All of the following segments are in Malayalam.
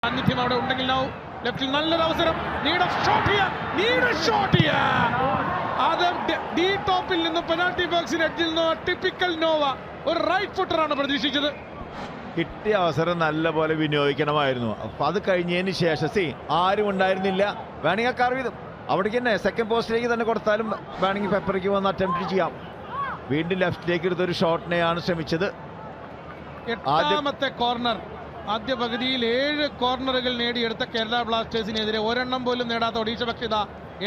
സാന്നിധ്യം അവിടെ ഉണ്ടെങ്കിൽ ലെഫ്റ്റിൽ നല്ലൊരു അവസരം. അത് ഡി ടോപ്പിൽ നിന്നും പെനാൽറ്റി ബോക്സിന് എഡ്ജിൽ നിന്നും ടിപ്പിക്കൽ നോവ ഒരു റൈറ്റ് ഫുട്ടറാണ് പ്രതീക്ഷിച്ചത്. കിട്ടിയ അവസരം നല്ല പോലെ വിനിയോഗിക്കണമായിരുന്നു. അപ്പൊ അത് കഴിഞ്ഞതിന് ശേഷം ആരും ഉണ്ടായിരുന്നില്ല. വേണമെങ്കിൽ കർവ് അവിടേക്ക് തന്നെ സെക്കൻഡ് പോസ്റ്റിലേക്ക് തന്നെ കൊടുത്താലും വേണമെങ്കിൽ പെപ്പറയ്ക്ക് വന്ന് അറ്റംപ്റ്റ് ചെയ്യാം. വീണ്ടും ലെഫ്റ്റിലേക്ക് എടുത്തൊരു ഷോട്ടിനെയാണ് ശ്രമിച്ചത്. എട്ടാമത്തെ കോർണർ. ആദ്യ പകുതിയിൽ 7 കോർണറുകൾ നേടിയെടുത്ത കേരള ബ്ലാസ്റ്റേഴ്സിനെതിരെ ഒരെണ്ണം പോലും നേടാത്ത ഒഡീഷ പക്ഷിത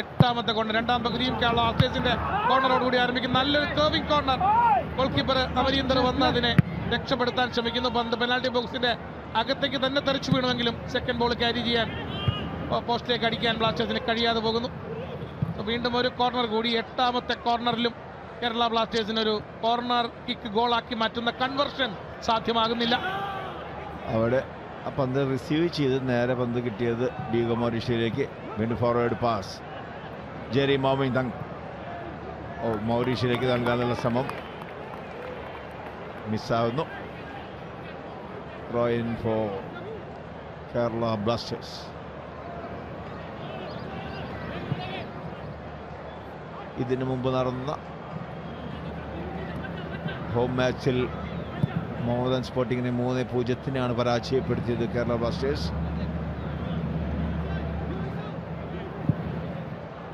എട്ടാമത്തെ കോർണർ. രണ്ടാം പകുതിയും കേരള ബ്ലാസ്റ്റേഴ്സിന്റെ കോർണറോടുകൂടി ആരംഭിക്കും. നല്ലൊരു curving corner. Goal keeper Amarinder വന്ന് അതിനെ രക്ഷപ്പെടുത്താൻ ശ്രമിക്കുന്നു. പന്ത് പെനാൽറ്റി ബോക്സിന്റെ അകത്തേക്ക് തന്നെ തെറിച്ചു വീണമെങ്കിലും സെക്കൻഡ് ബോൾ ക്യാരി ചെയ്യാൻ പോസ്റ്റിലേക്ക് അടിക്കാൻ ബ്ലാസ്റ്റേഴ്സിന് കഴിയാതെ പോകുന്നു. വീണ്ടും ഒരു കോർണർ കൂടി. എട്ടാമത്തെ കോർണറിലും കേരള ബ്ലാസ്റ്റേഴ്സിന് ഒരു കോർണർ കിക്ക് ഗോളാക്കി മാറ്റുന്ന കൺവെർഷൻ സാധ്യമാകുന്നില്ല. അവിടെ ആ പന്ത് റിസീവ് ചെയ്ത് നേരെ പന്ത് കിട്ടിയത് ഡീഗോ മൗറീഷ്യയിലേക്ക്. വീണ്ടും ഫോർവേഡ് പാസ് ജെറി മോമിങ് മൗറീഷ്യയിലേക്ക് നൽകാനുള്ള ശ്രമം മിസ്സാവുന്നു. റോയിൻ ഫോർ കേരള ബ്ലാസ്റ്റേഴ്സ്. ഇതിനു മുമ്പ് നടന്ന ഹോം മാച്ചിൽ മോഹൻബഗാൻ സ്പോർട്ടിങ്ങിനെ 3-0 പരാജയപ്പെടുത്തിയത് കേരള ബ്ലാസ്റ്റേഴ്സ്.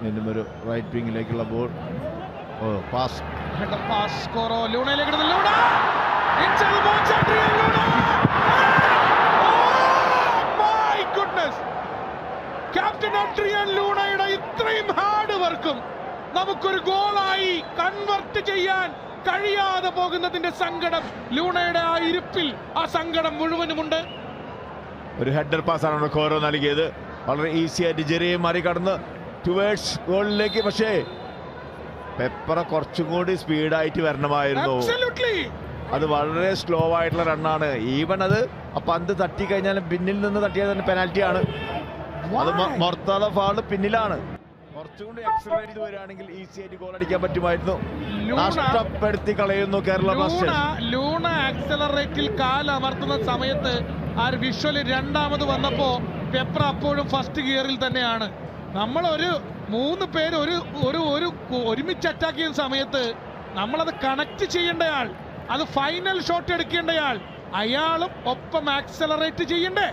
വീണ്ടും ഒരു റൈറ്റ് വിങ്ങിലേക്കുള്ള ബോൾ. പാസ് ക്യാപ്റ്റൻ അഡ്രിയൻ ലൂണയുടെ ഇത്രയും ഹാർഡ് വർക്കും നമുക്കൊരു ഗോളായി കൺവെർട്ട് ചെയ്യാൻ കഴിയാതെ പോകുന്നതിന്റെ സങ്കടം ലൂണയുടെ ആ ഇരിപ്പിൽ ആ സങ്കടം മുഴുവനുമുണ്ട്. ഒരു ഹെഡർ പാസ്സാണ് കോരോ നൽകിയത്. വളരെ ഈസി ആയിട്ട് ജെറിയെ മറികടന്ന് ടുവേർഡ്സ് ഗോളിലേക്ക്. പക്ഷേ പെപ്പറ കുറച്ചും കൂടി സ്പീഡായിട്ട് വരണമായിരുന്നു. അത് വളരെ സ്ലോ ആയിട്ടുള്ള റണ്ണാണ്. ഈവൻ അത് ആ പന്ത് തട്ടിക്കഴിഞ്ഞാലും പിന്നിൽ നിന്ന് തട്ടിയാൽ തന്നെ പെനാൽറ്റിയാണ്. അത് മൊർത്താദ ഫാള് പിന്നിലാണ്. കുറച്ചുകൂടി എക്സലറേറ്റ് ചെയ്ത് വരികയാണെങ്കിൽ ഈസി ആയിട്ട് ഗോൾ അടിക്കാൻ പറ്റുമായിരുന്നു. നഷ്ടപ്പെടുത്തി കളയുന്നു കേരള ബ്ലാസ്റ്റേഴ്സ്. ലൂണ ആക്സലറേറ്റിൽ കാലമർത്തുന്ന സമയത്ത് ആ വിഷ്വല് രണ്ടാമത് വന്നപ്പോ പെപ്പർ അപ്പോഴും ഫസ്റ്റ് ഗിയറിൽ തന്നെയാണ്. നമ്മൾ ഒരു 3 പേര് ഒരുമിച്ച് അറ്റാക്ക് ചെയ്യുന്ന സമയത്ത് നമ്മളത് കണക്ട് ചെയ്യേണ്ടയാൾ, അത് ഫൈനൽ ഷോട്ട് എടുക്കേണ്ടയാൾ, അയാളും ഒപ്പം ആക്സലറേറ്റ് ചെയ്യണ്ടേ?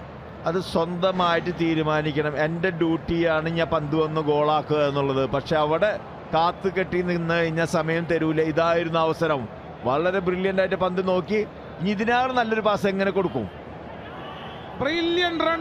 അത് സ്വന്തമായിട്ട് തീരുമാനിക്കണം. എൻ്റെ ഡ്യൂട്ടിയാണ് ഞാൻ പന്ത് വന്ന് ഗോളാക്കുക എന്നുള്ളത്. പക്ഷെ അവിടെ കാത്തു കെട്ടി നിന്ന് കഴിഞ്ഞാൽ സമയം തരൂല. ഇതായിരുന്നു അവസരം. വളരെ ബ്രില്യൻ്റ് ആയിട്ട് പന്ത് നോക്കി. ഇനി ഇതിനാണ് നല്ലൊരു പാസ് എങ്ങനെ കൊടുക്കും? Brilliant run